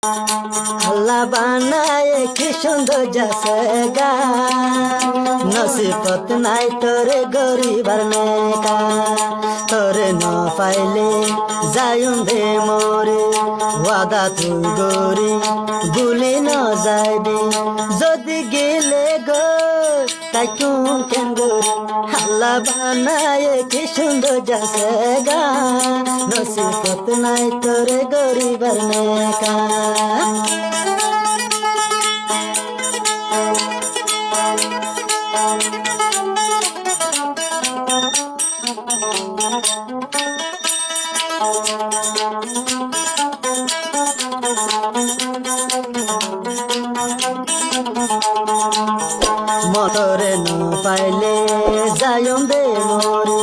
আল্লাহ বানায় কি সুন্দর জায়গা, নসিবত নাই তোরে গরিবার নেকা। তোরে ন পাইলে যায়ুম দে মরে, ওয়াদা তুই গরি ভুলি ন যাইবি। যদি গেলে গো তাই তুম কেন গরি, আল্লাহ বানায় কি সুন্দর জায়গা, নসিবত নাই তোরে গরিবার নেকা। মতরে ন পাইলে যায়ম দে মরে,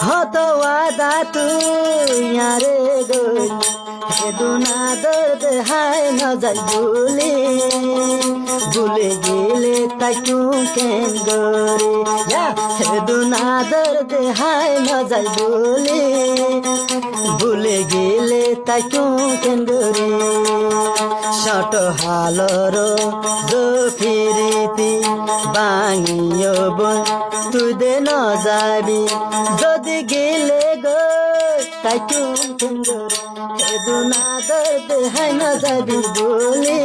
হত ওয়াদা তুই আরে গই। হেদুনা দর্দ হায় ন যাই ভুলি, ভুলে গেলে তাই তুম কেন গরে। হেদুনা দর্দ হায় ন যাই ভুলি, ভুলে গেলে তাই তুম কেন গরে। শট হালর ফিরিতি বাঙিও বই তুই দে ন যাবি। যদি গেলে গো তাই তুম কেন গরে, হেদুনা দর্দ হায় ন যাবি বলি।